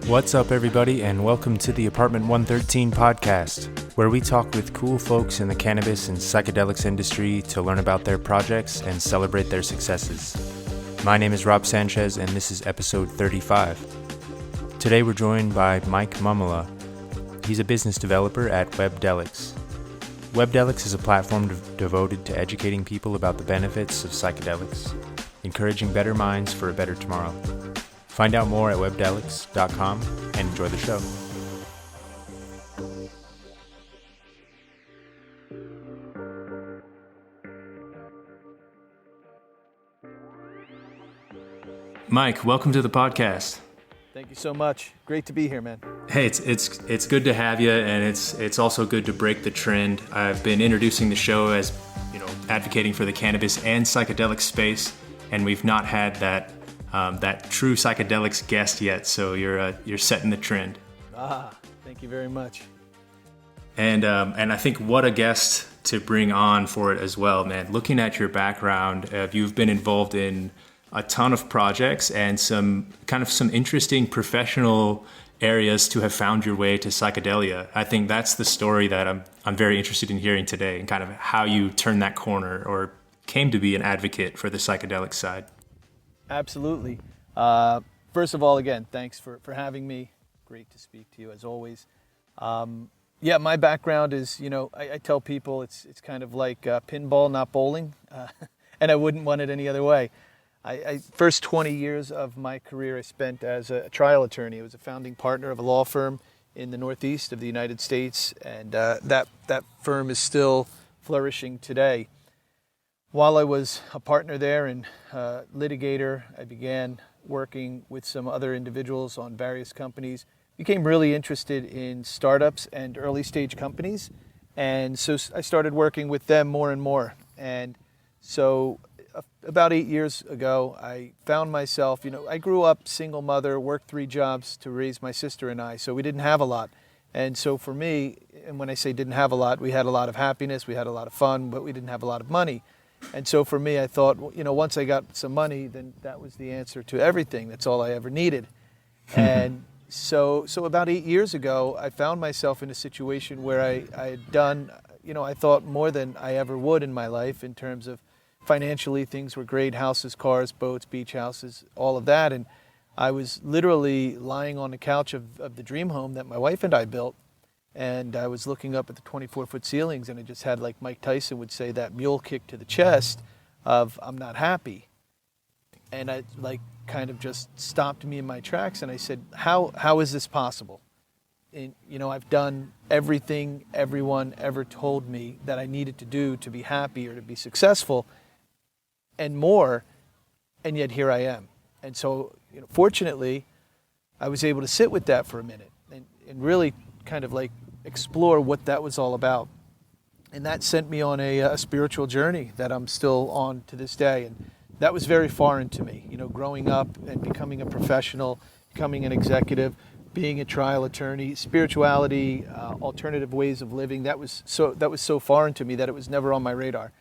What's up, everybody, and welcome to the Apartment 113 podcast, where we talk with cool folks in the cannabis and psychedelics industry to learn about their projects and celebrate their successes. My name is Rob Sanchez, and this is episode 35. Today we're joined by Mike Mumola. He's a business developer at Webdelics. Webdelics is a platform devoted to educating people about the benefits of psychedelics, encouraging better minds for a better tomorrow. Find out more at webdelics.com and enjoy the show. Mike, welcome to the podcast. Thank you so much. Great to be here, man. Hey, it's good to have you, and it's also good to break the trend. I've been introducing the show as, advocating for the cannabis and psychedelic space, and we've not had that true psychedelics guest yet, so you're setting the trend. Thank you very much. And I think what a guest to bring on for it as well, man. Looking at your background, you've been involved in a ton of projects and some interesting professional areas to have found your way to psychedelia. I think that's the story that I'm very interested in hearing today, and kind of how you turned that corner or came to be an advocate for the psychedelic side. Absolutely. First of all, again, thanks for having me. Great to speak to you as always. My background is, I tell people it's kind of like pinball, not bowling, and I wouldn't want it any other way. I first 20 years of my career I spent as a trial attorney. I was a founding partner of a law firm in the Northeast of the United States, and that firm is still flourishing today. While I was a partner there and litigator, I began working with some other individuals on various companies, became really interested in startups and early stage companies. And so I started working with them more and more. And so about 8 years ago, I found myself, I grew up single mother, worked 3 jobs to raise my sister and I, so we didn't have a lot. And so for me, and when I say didn't have a lot, we had a lot of happiness, we had a lot of fun, but we didn't have a lot of money. And so for me, I thought, once I got some money, then that was the answer to everything. That's all I ever needed. And so about 8 years ago, I found myself in a situation where I had done, I thought more than I ever would in my life in terms of financially. Things were great: houses, cars, boats, beach houses, all of that. And I was literally lying on the couch of the dream home that my wife and I built. And I was looking up at the 24-foot ceilings, and I just had, like Mike Tyson would say, that mule kick to the chest of, I'm not happy. And I kind of just stopped me in my tracks, and I said, how is this possible? And, I've done everything everyone ever told me that I needed to do to be happy or to be successful, and more, and yet here I am. And so, fortunately, I was able to sit with that for a minute and really kind of explore what that was all about. And that sent me on a spiritual journey that I'm still on to this day. And that was very foreign to me, growing up and becoming a professional, becoming an executive, being a trial attorney, spirituality, alternative ways of living. That was so foreign to me that it was never on my radar.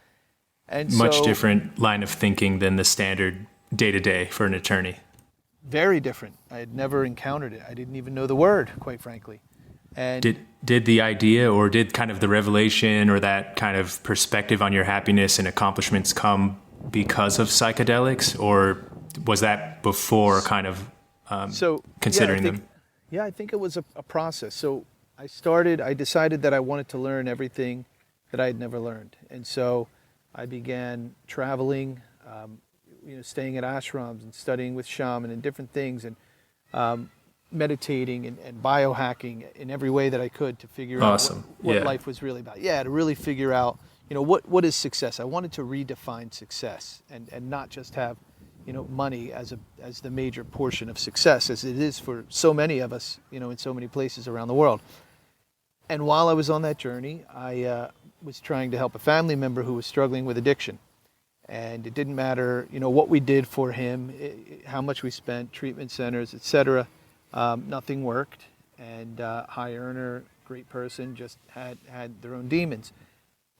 And much different line of thinking than the standard day-to-day for an attorney. Very different. I had never encountered it. I didn't even know the word, quite frankly. And did the idea, or did kind of the revelation or that kind of perspective on your happiness and accomplishments come because of psychedelics, or was that before kind of considering them? Yeah, I think it was a process. So I decided that I wanted to learn everything that I had never learned. And so I began traveling, staying at ashrams and studying with shaman and different things, and meditating and biohacking in every way that I could to figure out what life was really about. Yeah, to really figure out, what is success? I wanted to redefine success and not just have, money as the major portion of success, as it is for so many of us, in so many places around the world. And while I was on that journey, I was trying to help a family member who was struggling with addiction. And it didn't matter, what we did for him, how much we spent, treatment centers, etc. Nothing worked. And high earner, great person, just had their own demons.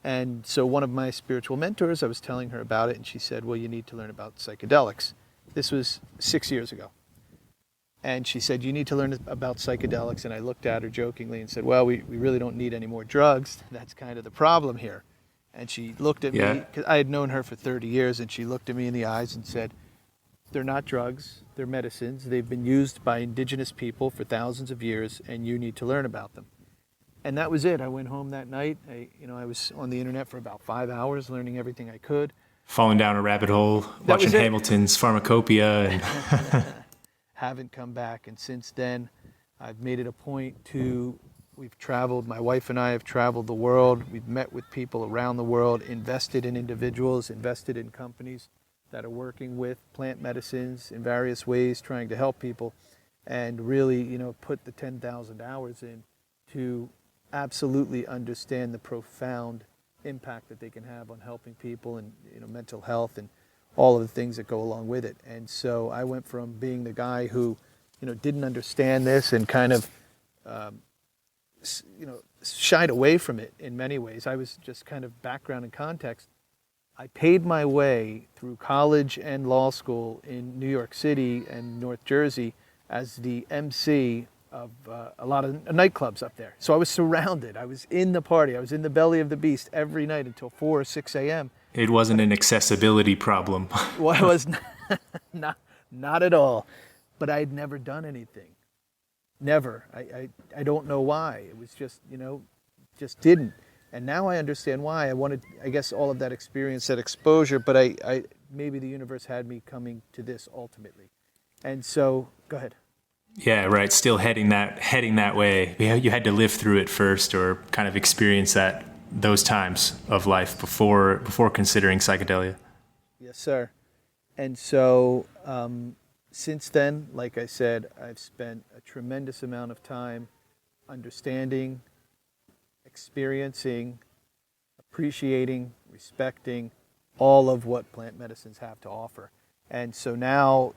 And so one of my spiritual mentors, I was telling her about it, and she said, well, you need to learn about psychedelics. This was 6 years ago. And she said, you need to learn about psychedelics. And I looked at her jokingly and said, well, we really don't need any more drugs. That's kind of the problem here. And she looked at me, because I had known her for 30 years, and she looked at me in the eyes and said, they're not drugs, they're medicines. They've been used by indigenous people for thousands of years, and you need to learn about them. And that was it. I went home that night. I was on the internet for about 5 hours learning everything I could. Falling down a rabbit hole, watching Hamilton's Pharmacopoeia. And haven't come back. And since then, I've made it a point to, we've traveled, my wife and I have traveled the world. We've met with people around the world, invested in individuals, invested in companies that are working with plant medicines in various ways, trying to help people, and really, put the 10,000 hours in to absolutely understand the profound impact that they can have on helping people and, mental health and all of the things that go along with it. And so I went from being the guy who, didn't understand this and kind of, shied away from it in many ways. I was just kind of background and context. I paid my way through college and law school in New York City and North Jersey as the MC of a lot of nightclubs up there. So I was surrounded. I was in the party. I was in the belly of the beast every night until 4 or 6 a.m. It wasn't an accessibility problem. Well, it was not at all. But I had never done anything. Never. I don't know why. It was just, just didn't. And now I understand why. I wanted, I guess, all of that experience, that exposure, but I maybe the universe had me coming to this ultimately. And so, go ahead. Yeah, right. Still heading that way. You had to live through it first, or kind of experience those times of life before considering psychedelia. Yes, sir. And so since then, like I said, I've spent a tremendous amount of time understanding, experiencing, appreciating, respecting all of what plant medicines have to offer. And so now,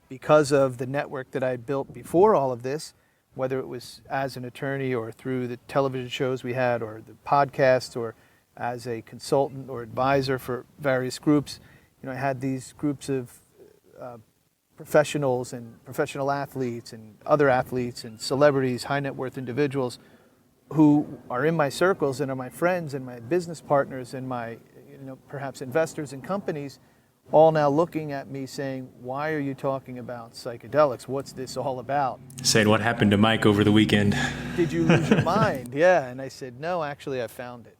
because of the network that I built before all of this, whether it was as an attorney or through the television shows we had or the podcasts or as a consultant or advisor for various groups, I had these groups of professionals and professional athletes and other athletes and celebrities, high net worth individuals who are in my circles and are my friends and my business partners and my, perhaps investors and companies, all now looking at me saying, why are you talking about psychedelics? What's this all about? Saying, what happened to Mike over the weekend? Did you lose your mind? Yeah. And I said, no, actually, I found it.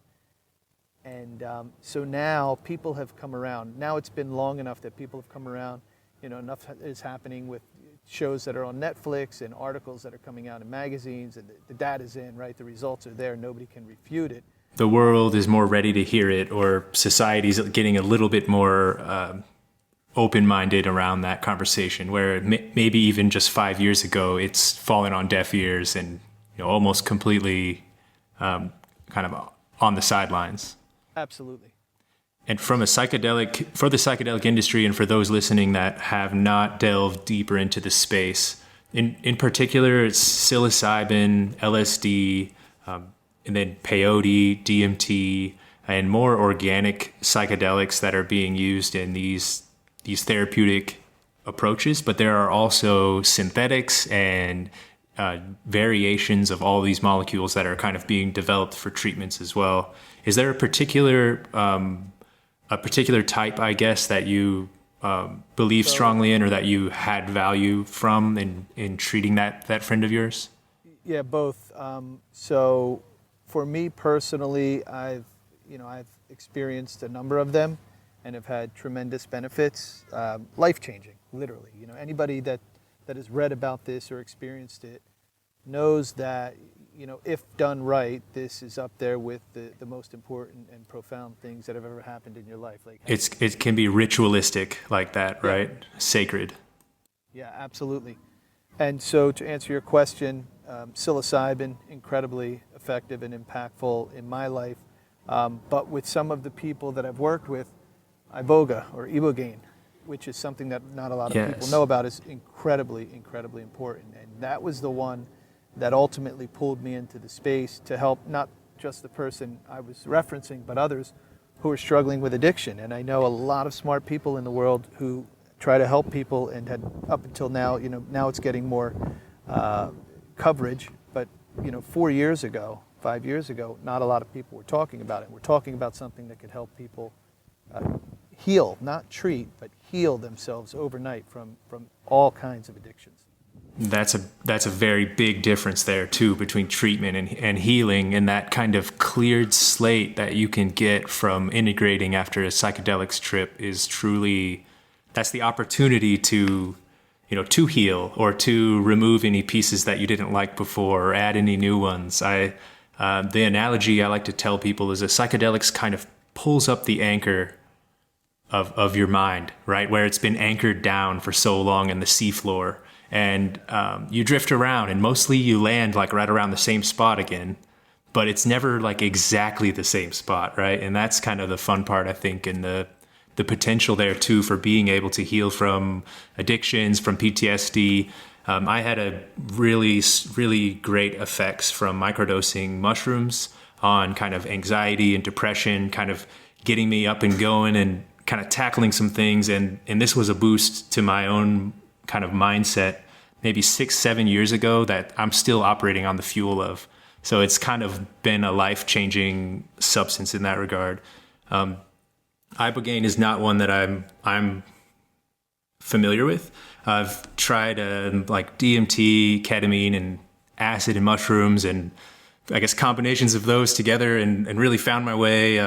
And so now people have come around. Now it's been long enough that people have come around. Enough is happening with shows that are on Netflix and articles that are coming out in magazines, and the data's in, right? The results are there. Nobody can refute it. The world is more ready to hear it, or society's getting a little bit more open-minded around that conversation, where maybe even just 5 years ago, it's fallen on deaf ears and almost completely kind of on the sidelines. Absolutely. And for the psychedelic industry, and for those listening that have not delved deeper into the space, in particular, it's psilocybin, LSD, and then peyote, DMT, and more organic psychedelics that are being used in these therapeutic approaches. But there are also synthetics and variations of all these molecules that are kind of being developed for treatments as well. Is there a particular type, I guess, that you believe strongly in, or that you had value from in treating that friend of yours? Yeah, both. So for me personally, I've experienced a number of them and have had tremendous benefits, life-changing, literally. Anybody that has read about this or experienced it knows that, if done right, this is up there with the most important and profound things that have ever happened in your life. Like it can be ritualistic like that, right? Yeah. Sacred. Yeah, absolutely. And so to answer your question, psilocybin, incredibly effective and impactful in my life. But with some of the people that I've worked with, iboga or ibogaine, which is something that not a lot of people know about, is incredibly, incredibly important. And that was the one that ultimately pulled me into the space to help not just the person I was referencing, but others who are struggling with addiction. And I know a lot of smart people in the world who try to help people, and had up until now, now it's getting more coverage, but 4 years ago, 5 years ago, not a lot of people were talking about it. We're talking about something that could help people heal, not treat, but heal themselves overnight from all kinds of addictions. That's a very big difference there too between treatment and healing, and that kind of cleared slate that you can get from integrating after a psychedelics trip is truly, that's the opportunity to to heal or to remove any pieces that you didn't like before or add any new ones. The analogy I like to tell people is a psychedelics kind of pulls up the anchor of your mind, right? Where it's been anchored down for so long in the seafloor. And you drift around, and mostly you land like right around the same spot again, but it's never like exactly the same spot, right? And that's kind of the fun part, I think, and the potential there too for being able to heal from addictions, from PTSD. I had a really, really great effects from microdosing mushrooms on kind of anxiety and depression, kind of getting me up and going and kind of tackling some things. And this was a boost to my own kind of mindset maybe 6-7 years ago that I'm still operating on the fuel of. So it's kind of been a life-changing substance in that regard. Ibogaine is not one that I'm familiar with. I've tried like DMT, ketamine, and acid and mushrooms, and I guess combinations of those together, and really found my way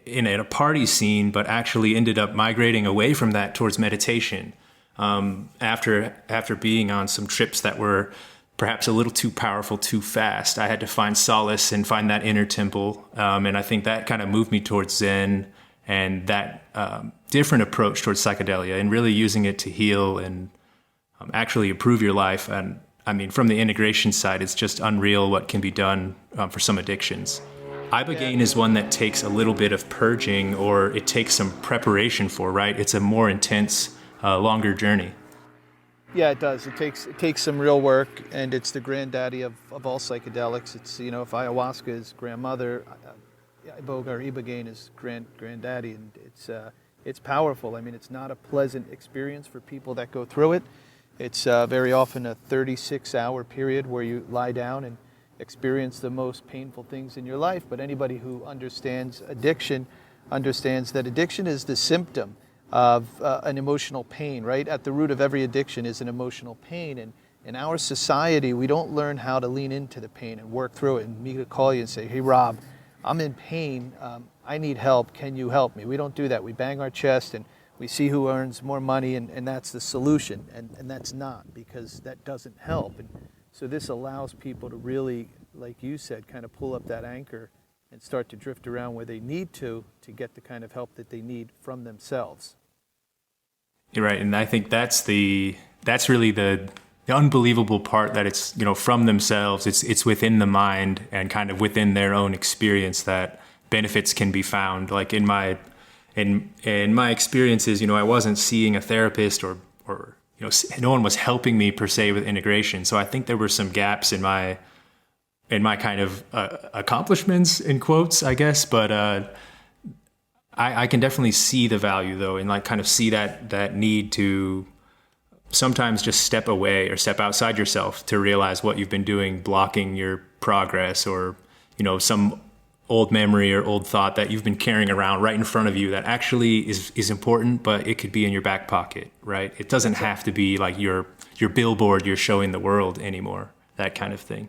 in a party scene, but actually ended up migrating away from that towards meditation. After being on some trips that were perhaps a little too powerful, too fast, I had to find solace and find that inner temple. And I think that kind of moved me towards Zen and that different approach towards psychedelia and really using it to heal and actually improve your life. And I mean, from the integration side, it's just unreal what can be done for some addictions. Ibogaine is one that takes a little bit of purging, or it takes some preparation for, right? It's a more intense, longer journey. Yeah, it does. It takes some real work, and it's the granddaddy of all psychedelics. It's, if ayahuasca is grandmother, ibogaine is granddaddy, and it's powerful. I mean, it's not a pleasant experience for people that go through it. It's very often a 36-hour period where you lie down and experience the most painful things in your life. But anybody who understands addiction understands that addiction is the symptom of an emotional pain, right? At the root of every addiction is an emotional pain. And in our society, we don't learn how to lean into the pain and work through it. And me to call you and say, hey, Rob, I'm in pain. I need help. Can you help me? We don't do that. We bang our chest and we see who earns more money, and that's the solution. And that's not, because that doesn't help. And so this allows people to really, like you said, kind of pull up that anchor and start to drift around where they need to get the kind of help that they need from themselves. You're right, and I think that's really the unbelievable part, that it's from themselves. It's within the mind and kind of within their own experience that benefits can be found. Like in my experiences, I wasn't seeing a therapist or no one was helping me per se with integration. So I think there were some gaps in my kind of accomplishments, in quotes, I guess, but. I can definitely see the value, though, and like kind of see that need to sometimes just step away or step outside yourself to realize what you've been doing, blocking your progress, or some old memory or old thought that you've been carrying around right in front of you that actually is important, but it could be in your back pocket, right? It doesn't have to be like your billboard you're showing the world anymore, that kind of thing.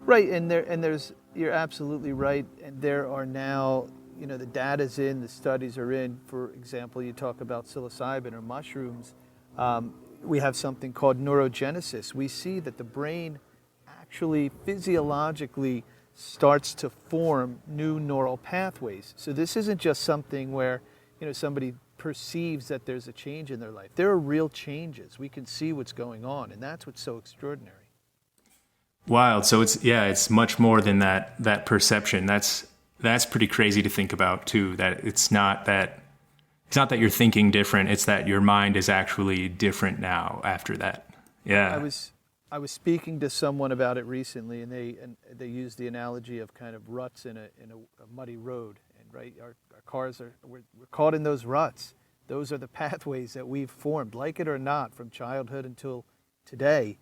Right, and there's you're absolutely right, and there are now. The data's in, the studies are in. For example, you talk about psilocybin or mushrooms. We have something called neurogenesis. We see that the brain actually physiologically starts to form new neural pathways. So this isn't just something where, somebody perceives that there's a change in their life. There are real changes. We can see what's going on, and that's what's so extraordinary. Wild. So it's much more than that perception. That's pretty crazy to think about too, that it's not that you're thinking different, it's that your mind is actually different now after that. Yeah. I was speaking to someone about it recently, and they used the analogy of kind of ruts in a muddy road, and right, our cars we're caught in those ruts. Those are the pathways that we've formed, like it or not, from childhood until today.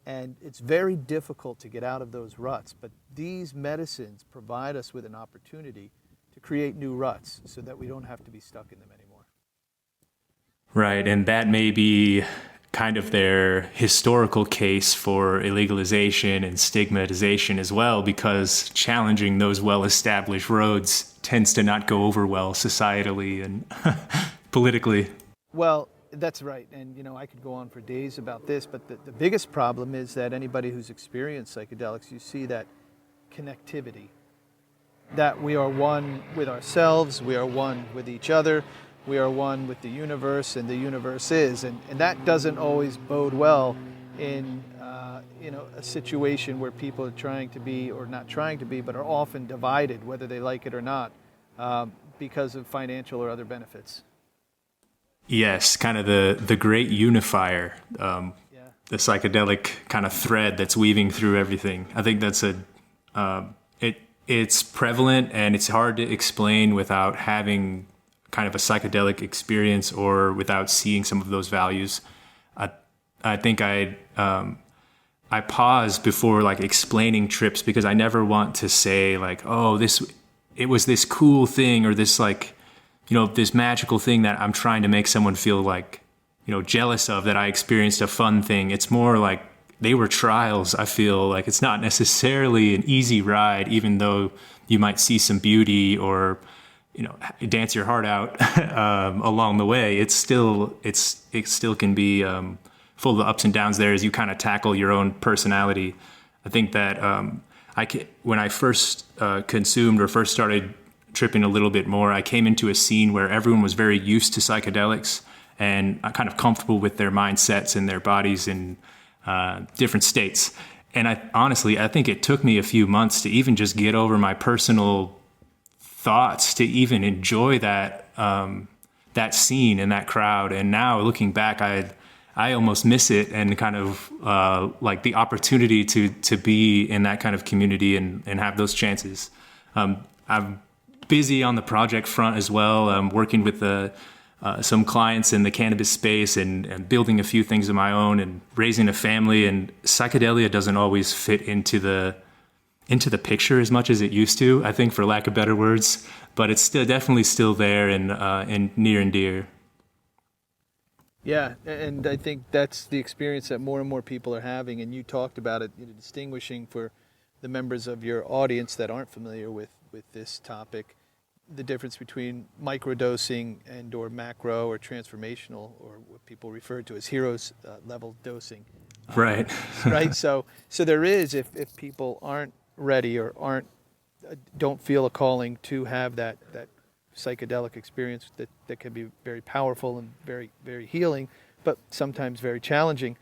And it's very difficult to get out of those ruts. But these medicines provide us with an opportunity to create new ruts so that we don't have to be stuck in them anymore. Right, and that may be kind of their historical case for illegalization and stigmatization as well, because challenging those well-established roads tends to not go over well societally and politically. Well, that's right. And, I could go on for days about this, but the biggest problem is that anybody who's experienced psychedelics, you see that connectivity, that we are one with ourselves, we are one with each other, we are one with the universe, and the universe is. And that doesn't always bode well in a situation where people are trying to be, or not trying to be, but are often divided, whether they like it or not, because of financial or other benefits. Yes, kind of the great unifier, the psychedelic kind of thread that's weaving through everything. I think that's it's prevalent, and it's hard to explain without having kind of a psychedelic experience or without seeing some of those values. I think I pause before like explaining trips, because I never want to say like, oh, it was this cool thing, or this like, this magical thing that I'm trying to make someone feel like, jealous of, that I experienced a fun thing. It's more like they were trials. I feel like it's not necessarily an easy ride, even though you might see some beauty or, dance your heart out along the way. It still can be full of ups and downs there as you kind of tackle your own personality. I think that when I first consumed or first started tripping a little bit more, I came into a scene where everyone was very used to psychedelics and kind of comfortable with their mindsets and their bodies in different states. And I think it took me a few months to even just get over my personal thoughts to even enjoy that scene and that crowd. And now looking back, I almost miss it, and kind of like the opportunity to be in that kind of community and have those chances. I'm busy on the project front as well. I'm working with some clients in the cannabis space and building a few things of my own and raising a family. And psychedelia doesn't always fit into the picture as much as it used to, I think, for lack of better words, but it's definitely still there and near and dear. Yeah, and I think that's the experience that more and more people are having, and you talked about it, distinguishing for the members of your audience that aren't familiar with this topic, the difference between microdosing and or macro or transformational, or what people refer to as heroes level dosing. Right. Right. So there is, if people aren't ready or don't feel a calling to have that psychedelic experience that can be very powerful and very, very healing, but sometimes very challenging.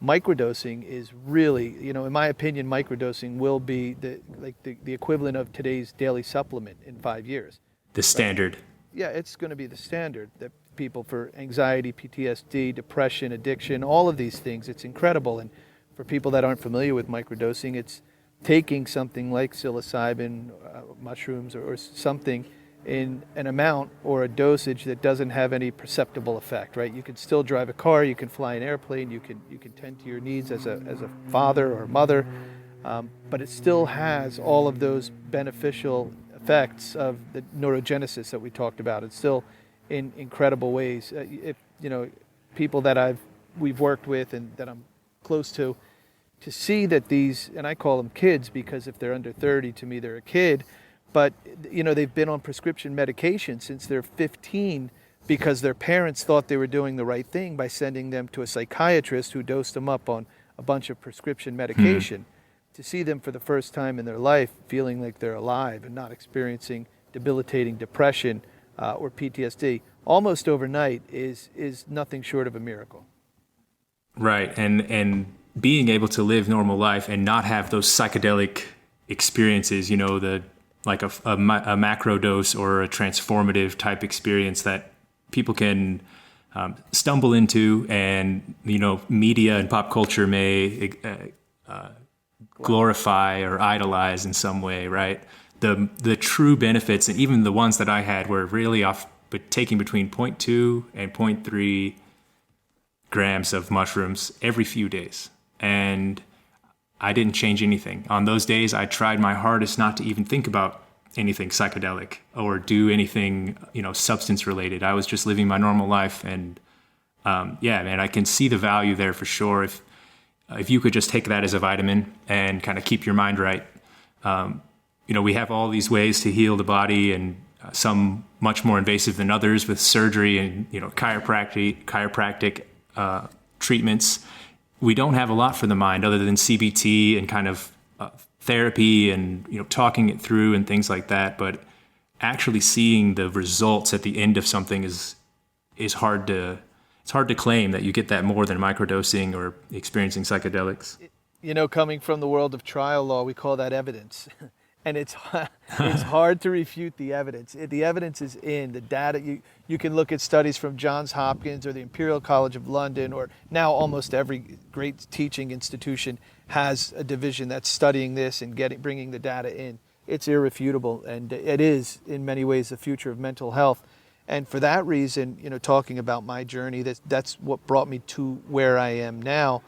Microdosing is really, in my opinion, microdosing will be the equivalent of today's daily supplement in 5 years. The standard. Right? Yeah, it's going to be the standard that people for anxiety, PTSD, depression, addiction, all of these things, it's incredible. And for people that aren't familiar with microdosing, it's taking something like psilocybin, mushrooms, or something in an amount or a dosage that doesn't have any perceptible effect, right? You can still drive a car, you can fly an airplane, you can tend to your needs as a father or mother, but it still has all of those beneficial effects of the neurogenesis that we talked about. It's still in incredible ways. If people that we've worked with and that I'm close to see that these, and I call them kids because if they're under 30, to me they're a kid, but they've been on prescription medication since they're 15 because their parents thought they were doing the right thing by sending them to a psychiatrist who dosed them up on a bunch of prescription medication. To see them for the first time in their life feeling like they're alive and not experiencing debilitating depression or PTSD almost overnight is nothing short of a micro. Right, and being able to live normal life and not have those psychedelic experiences, like a macro dose or a transformative type experience that people can stumble into, and media and pop culture may glorify or idolize in some way, right? The true benefits, and even the ones that I had, were really but taking between zero point 0.2 and zero point 0.3 grams of mushrooms every few days. And I didn't change anything. On those days, I tried my hardest not to even think about anything psychedelic or do anything, substance related. I was just living my normal life. And man, I can see the value there for sure. If you could just take that as a vitamin and kind of keep your mind right. We have all these ways to heal the body, and some much more invasive than others with surgery and, chiropractic treatments. We don't have a lot for the mind other than CBT and kind of therapy and, talking it through and things like that. But actually seeing the results at the end of something is hard to, it's hard to claim that you get that more than microdosing or experiencing psychedelics. Coming from the world of trial law, we call that evidence. And it's hard to refute the evidence. The evidence is in the data. You can look at studies from Johns Hopkins or the Imperial College of London, or now almost every great teaching institution has a division that's studying this and bringing the data in. It's irrefutable, and it is in many ways the future of mental health. And for that reason, talking about my journey, that's what brought me to where I am now.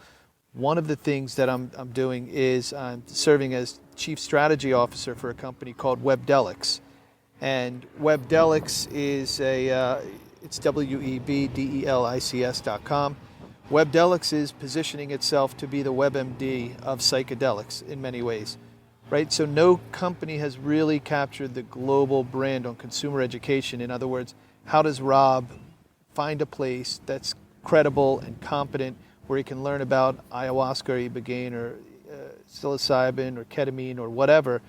One of the things that I'm doing is I'm serving as Chief Strategy Officer for a company called Webdelics. And Webdelics is it's webdelics.com. Webdelics is positioning itself to be the WebMD of psychedelics in many ways, right? So no company has really captured the global brand on consumer education. In other words, how does Rob find a place that's credible and competent where he can learn about ayahuasca or ibogaine or psilocybin or ketamine or whatever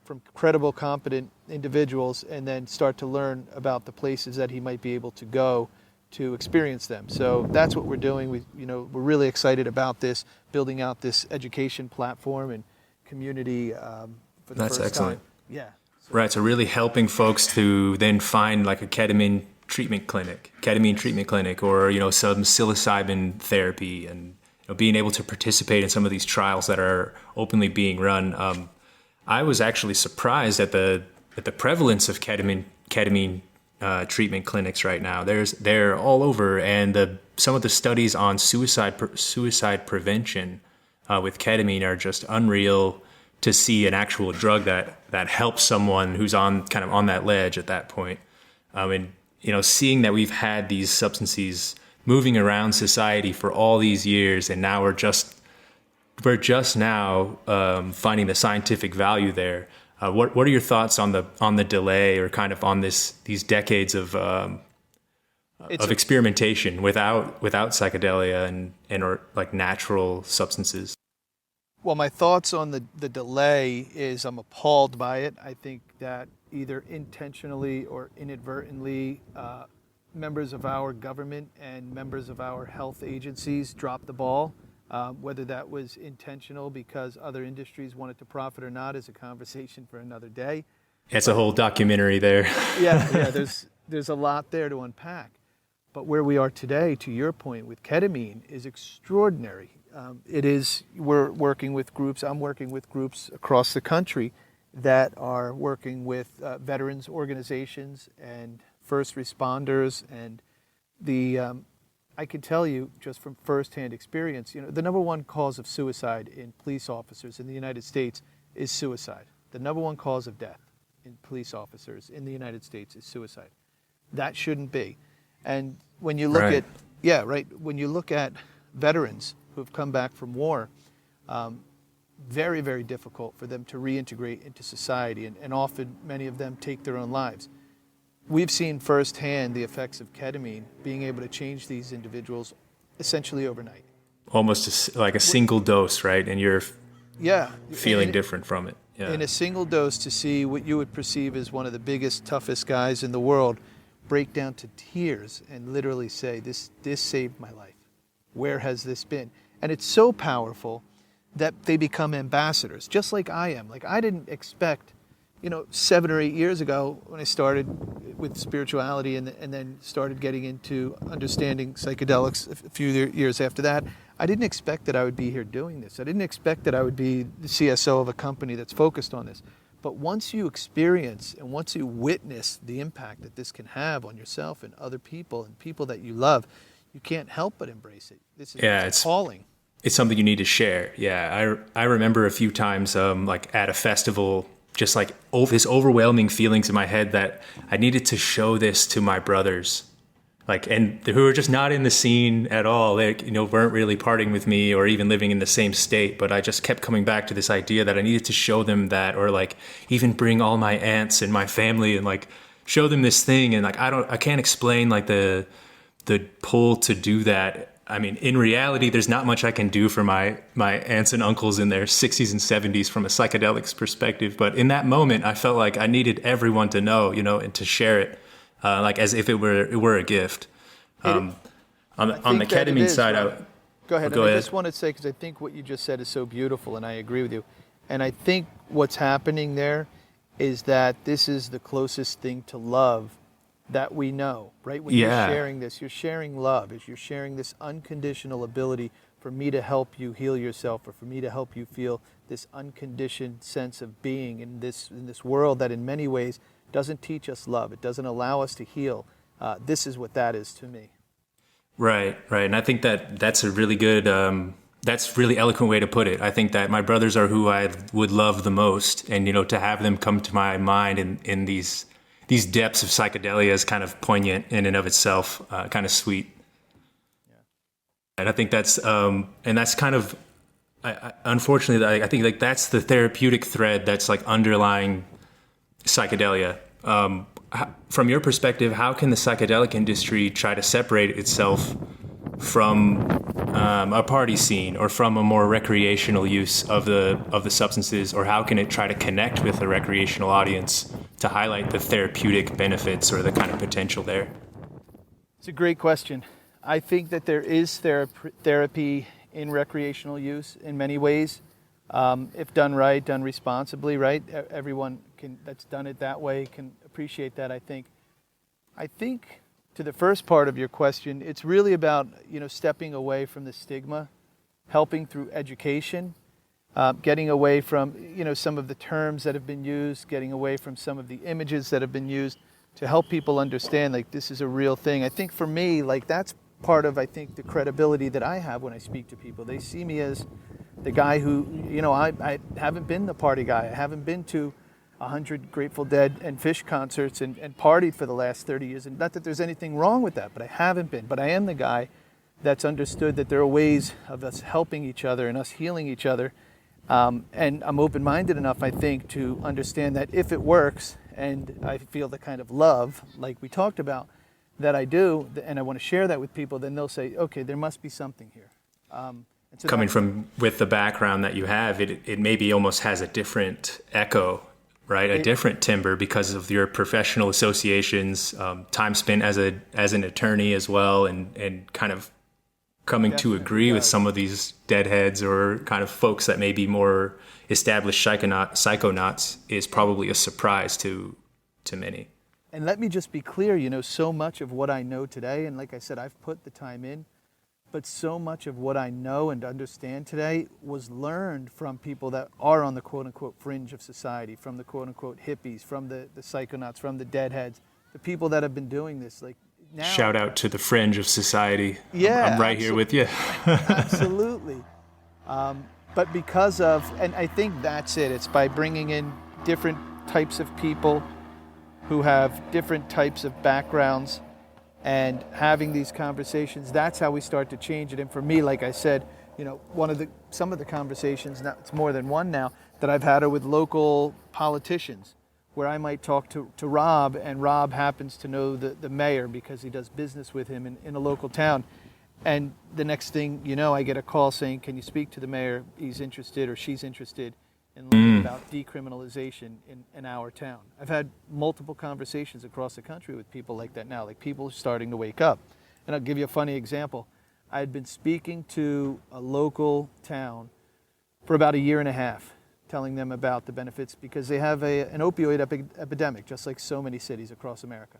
from credible, competent individuals, and then start to learn about the places that he might be able to go to experience them. So that's what we're doing. We're really excited about this, building out this education platform and community for the That's first excellent. time. Yeah. Right, so really helping folks to then find like a ketamine treatment clinic, or some psilocybin therapy, and being able to participate in some of these trials that are openly being run. I was actually surprised at the prevalence of ketamine treatment clinics right now. They're all over, and some of the studies on suicide prevention with ketamine are just unreal. To see an actual drug that helps someone who's on that ledge at that point, and seeing that we've had these substances moving around society for all these years, and now we're just now finding the scientific value there. What are your thoughts on the delay, or kind of on these decades of experimentation without psychedelia and or like natural substances? Well, my thoughts on the delay is I'm appalled by it. I think that either intentionally or inadvertently, members of our government and members of our health agencies dropped the ball. Whether that was intentional because other industries wanted to profit or not is a conversation for another day. It's a whole documentary there. Yeah, there's a lot there to unpack. But where we are today, to your point, with ketamine is extraordinary. We're working with groups, I'm working with groups across the country that are working with veterans organizations and first responders. And I can tell you just from firsthand experience, the number one cause of suicide in police officers in the United States is suicide. The number one cause of death in police officers in the United States is suicide. That shouldn't be. And when you look when you look at veterans who have come back from war, very, very difficult for them to reintegrate into society, and often many of them take their own lives. We've seen firsthand the effects of ketamine being able to change these individuals essentially overnight. Almost like a single dose, right? And you're feeling different from it. Yeah. In a single dose, to see what you would perceive as one of the biggest, toughest guys in the world break down to tears and literally say, this saved my life. Where has this been? And it's so powerful that they become ambassadors, just like I am. Like, I didn't expect, 7 or 8 years ago when I started with spirituality and then started getting into understanding psychedelics a few years after that, I didn't expect that I would be here doing this. I didn't expect that I would be the CSO of a company that's focused on this. But once you experience and once you witness the impact that this can have on yourself and other people and people that you love, you can't help but embrace it. It's calling. It's something you need to share. Yeah, I remember a few times, like at a festival, just like this overwhelming feelings in my head that I needed to show this to my brothers, like, and who were just not in the scene at all. They, weren't really partying with me or even living in the same state. But I just kept coming back to this idea that I needed to show them that, or like even bring all my aunts and my family and like show them this thing. And like I can't explain like the pull to do that. I mean, in reality, there's not much I can do for my aunts and uncles in their 60s and 70s from a psychedelics perspective. But in that moment, I felt like I needed everyone to know, and to share it, like as if it were a gift. On the ketamine side, right? Go ahead. Go ahead. I just want to say, because I think what you just said is so beautiful, and I agree with you. And I think what's happening there is that this is the closest thing to love that we know, right? When you're sharing this, you're sharing love, you're sharing this unconditional ability for me to help you heal yourself, or for me to help you feel this unconditioned sense of being in this world that in many ways doesn't teach us love. It doesn't allow us to heal. This is what that is to me. Right. And I think that's a really good, that's really eloquent way to put it. I think that my brothers are who I would love the most. And, to have them come to my mind in these depths of psychedelia is kind of poignant in and of itself, kind of sweet. Yeah. And I think that's kind of, unfortunately, I think like that's the therapeutic thread that's like underlying psychedelia. From your perspective, how can the psychedelic industry try to separate itself from a party scene or from a more recreational use of the substances, or how can it try to connect with a recreational audience to highlight the therapeutic benefits or the kind of potential there? It's a great question. I think that there is therapy in recreational use in many ways, if done right, done responsibly, right? Everyone that's done it that way can appreciate that, I think. I think to the first part of your question, it's really about, stepping away from the stigma, helping through education, getting away from, some of the terms that have been used, getting away from some of the images that have been used to help people understand, like, this is a real thing. I think for me, like, that's part of, I think, the credibility that I have when I speak to people. They see me as the guy who, I haven't been the party guy. I haven't been to 100 Grateful Dead and Fish concerts and partied for the last 30 years. And not that there's anything wrong with that, but I haven't been. But I am the guy that's understood that there are ways of us helping each other and us healing each other. And I'm open-minded enough, I think, to understand that if it works and I feel the kind of love, like we talked about, that I do, and I want to share that with people, then they'll say, okay, there must be something here. So coming from with the background that you have, it maybe almost has a different echo, right? A different timbre because of your professional associations, time spent as an attorney as well, and kind of coming to agree with some of these deadheads or kind of folks that may be more established psychonauts is probably a surprise to many. And let me just be clear, so much of what I know today, and like I said, I've put the time in, but so much of what I know and understand today was learned from people that are on the quote-unquote fringe of society, from the quote-unquote hippies, from the psychonauts, from the deadheads, the people that have been doing this. Like now, shout out to the fringe of society. Yeah, I'm right here with you. Absolutely. But because of, and I think that's it, it's by bringing in different types of people who have different types of backgrounds and having these conversations, that's how we start to change it. And for me, like I said, some of the conversations, now it's more than one now, that I've had are with local politicians, where I might talk to Rob, and Rob happens to know the mayor because he does business with him in a local town. And the next thing you know, I get a call saying, can you speak to the mayor? He's interested or she's interested in learning about decriminalization in our town. I've had multiple conversations across the country with people like that now, like people are starting to wake up. And I'll give you a funny example. I had been speaking to a local town for about a year and a half, telling them about the benefits because they have an opioid epidemic, just like so many cities across America.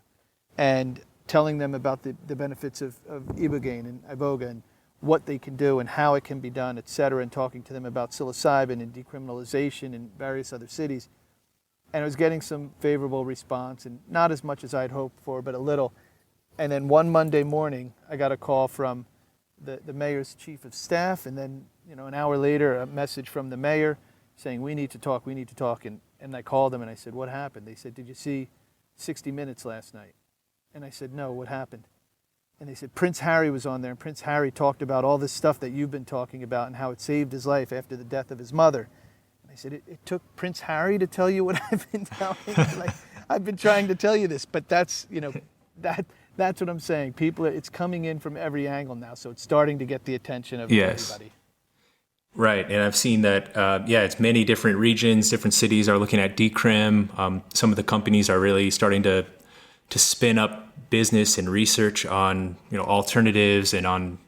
And telling them about the benefits of ibogaine and iboga and what they can do and how it can be done, et cetera, and talking to them about psilocybin and decriminalization in various other cities. And I was getting some favorable response, and not as much as I'd hoped for, but a little. And then one Monday morning, I got a call from the mayor's chief of staff, and then an hour later, a message from the mayor saying, we need to talk. And I called them and I said, what happened? They said, did you see 60 Minutes last night? And I said, no, what happened? And they said, Prince Harry was on there, and Prince Harry talked about all this stuff that you've been talking about and how it saved his life after the death of his mother. And I said, it took Prince Harry to tell you what I've been telling you? Like, I've been trying to tell you this, but that's what I'm saying. People, it's coming in from every angle now, so it's starting to get the attention of everybody. Right, and I've seen that, it's many different regions, different cities are looking at decrim. Some of the companies are really starting to spin up business and research on alternatives and on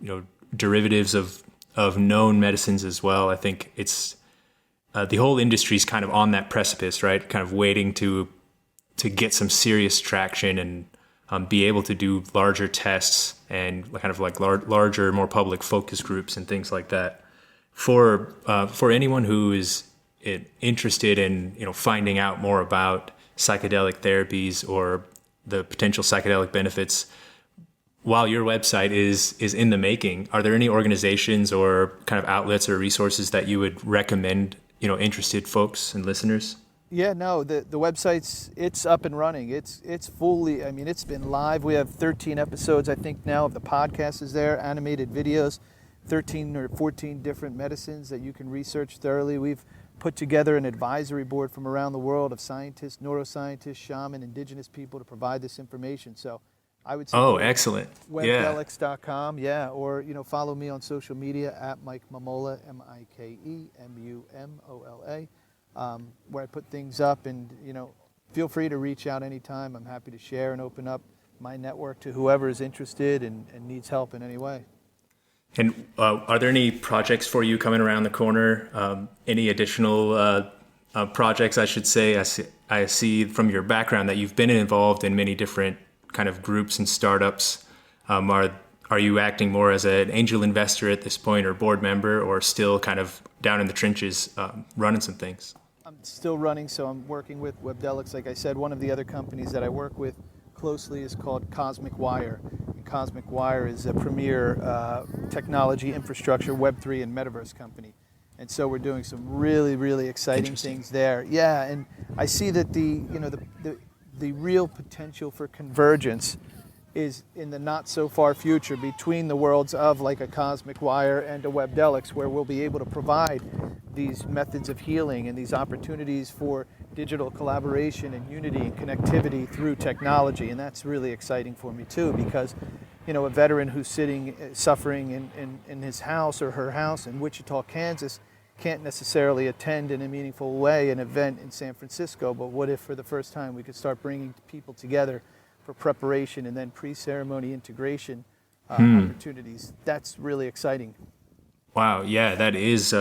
derivatives of known medicines as well. I think it's the whole industry is kind of on that precipice, right? Kind of waiting to get some serious traction and be able to do larger tests and kind of like larger, more public focus groups and things like that. For anyone who is interested in finding out more about psychedelic therapies or the potential psychedelic benefits, while your website is in the making, are there any organizations or kind of outlets or resources that you would recommend interested folks and listeners? Yeah, no, the website's it's up and running. It's fully, it's been live. We have 13 episodes, I think, now of the podcast is there, animated videos, 13 or 14 different medicines that you can research thoroughly. We've put together an advisory board from around the world of scientists, neuroscientists, shaman, indigenous people to provide this information. So I would say excellent. Webdelics.com, or follow me on social media at Mike Mumola, MikeMumola, where I put things up, and feel free to reach out anytime. I'm happy to share and open up my network to whoever is interested and needs help in any way. And are there any projects for you coming around the corner? Any additional projects, I should say? I see from your background that you've been involved in many different kind of groups and startups. Are you acting more as an angel investor at this point, or board member, or still kind of down in the trenches running some things? I'm still running, so I'm working with Webdelics. Like I said, one of the other companies that I work with closely is called Cosmic Wire. And Cosmic Wire is a premier technology infrastructure, Web3 and metaverse company. And so we're doing some really, really exciting things there. Yeah, and I see that the real potential for convergence is in the not so far future between the worlds of like a Cosmic Wire and a Webdelics, where we'll be able to provide these methods of healing and these opportunities for digital collaboration and unity and connectivity through technology. And that's really exciting for me too, because a veteran who's suffering in his house or her house in Wichita, Kansas, can't necessarily attend in a meaningful way an event in San Francisco. But what if for the first time we could start bringing people together for preparation and then pre-ceremony integration opportunities? That's really exciting. Wow, yeah, that is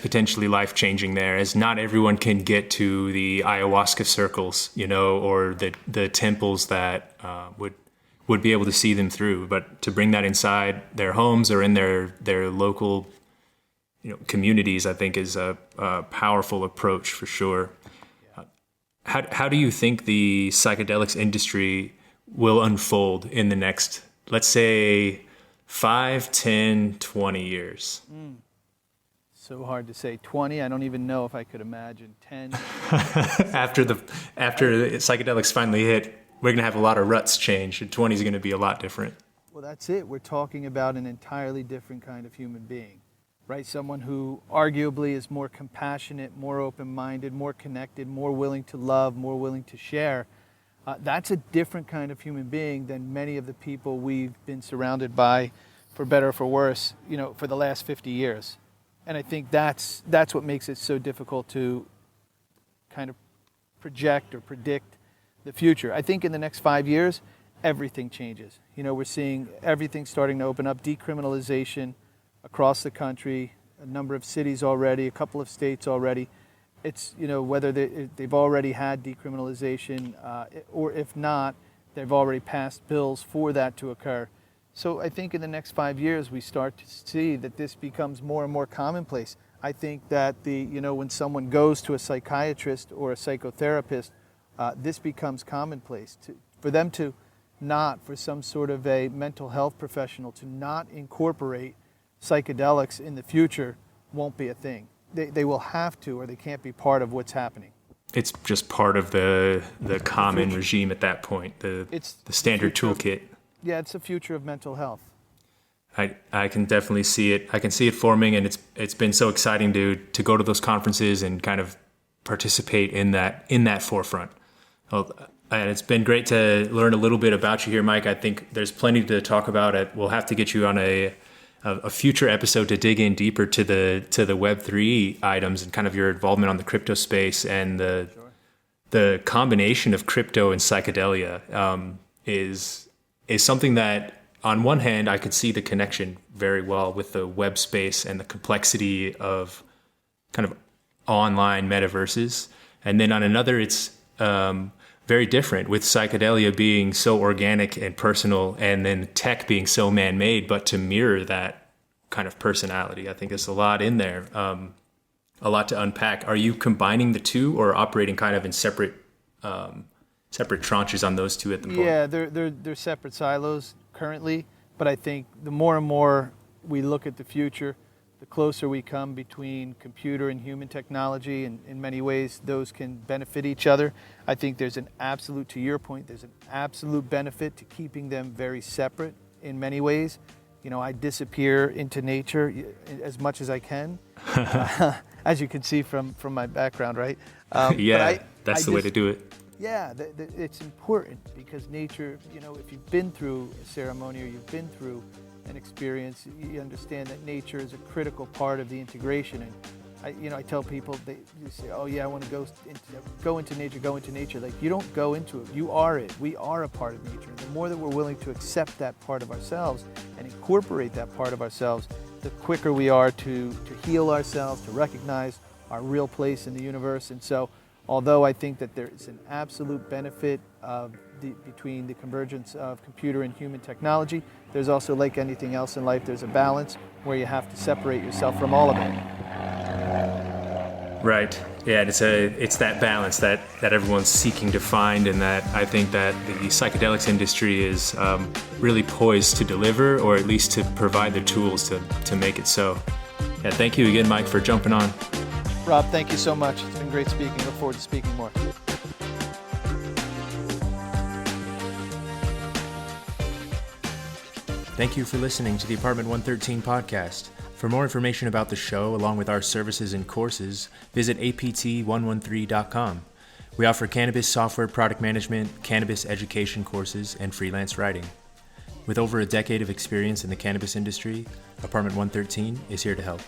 potentially life-changing there, as not everyone can get to the ayahuasca circles, or the temples that would be able to see them through. But to bring that inside their homes or in their local communities, I think is a powerful approach for sure. How do you think the psychedelics industry will unfold in the next, let's say, 5, 10, 20 years? So hard to say. 20, I don't even know if I could imagine. 10. After the psychedelics finally hit, we're going to have a lot of ruts change, and 20 is going to be a lot different. Well, that's it. We're talking about an entirely different kind of human being, right? Someone who arguably is more compassionate, more open-minded, more connected, more willing to love, more willing to share. That's a different kind of human being than many of the people we've been surrounded by, for better or for worse, for the last 50 years. And I think that's what makes it so difficult to kind of project or predict the future. I think in the next 5 years, everything changes. We're seeing everything starting to open up, decriminalization across the country, a number of cities already, a couple of states already. It's, whether they've already had decriminalization or if not, they've already passed bills for that to occur. So I think in the next 5 years, we start to see that this becomes more and more commonplace. I think that when someone goes to a psychiatrist or a psychotherapist, this becomes commonplace. For them to not, for some sort of a mental health professional to not incorporate psychedelics in the future won't be a thing. They will have to, or they can't be part of what's happening. It's just part of the common regime at that point, the standard toolkit. Yeah, it's the future of mental health. I can definitely see it. I can see it forming, and it's been so exciting to go to those conferences and kind of participate in that forefront. Well, and it's been great to learn a little bit about you here, Mike. I think there's plenty to talk about. We'll have to get you on a future episode to dig in deeper to the Web3 items and kind of your involvement on the crypto space, and the combination of crypto and psychedelia is something that, on one hand, I could see the connection very well with the web space and the complexity of kind of online metaverses. And then on another, it's very different, with psychedelia being so organic and personal, and then tech being so man-made, but to mirror that kind of personality. I think there's a lot in there, a lot to unpack. Are you combining the two, or operating kind of in separate tranches on those two at the point? Yeah, they're separate silos currently, but I think the more and more we look at the future, the closer we come between computer and human technology, and in many ways those can benefit each other. I think there's an absolute, to your point, there's an absolute benefit to keeping them very separate in many ways. I disappear into nature as much as I can, as you can see from my background, right? Yeah, that's the way to do it. Yeah, it's important, because nature, if you've been through a ceremony or you've been through an experience, you understand that nature is a critical part of the integration. And I tell people, they say, "Oh yeah, I want to go into nature." Like, you don't go into it; you are it. We are a part of nature. And the more that we're willing to accept that part of ourselves and incorporate that part of ourselves, the quicker we are to heal ourselves, to recognize our real place in the universe. And so, although I think that there is an absolute benefit between the convergence of computer and human technology, there's also, like anything else in life, there's a balance where you have to separate yourself from all of it. Right. Yeah, it's that balance that everyone's seeking to find, and that I think that the psychedelics industry is really poised to deliver, or at least to provide the tools to make it so. Yeah, thank you again, Mike, for jumping on. Rob, thank you so much. It's been great speaking. Look forward to speaking more. Thank you for listening to the Apartment 113 podcast. For more information about the show, along with our services and courses, visit apt113.com. We offer cannabis software product management, cannabis education courses, and freelance writing. With over a decade of experience in the cannabis industry, Apartment 113 is here to help.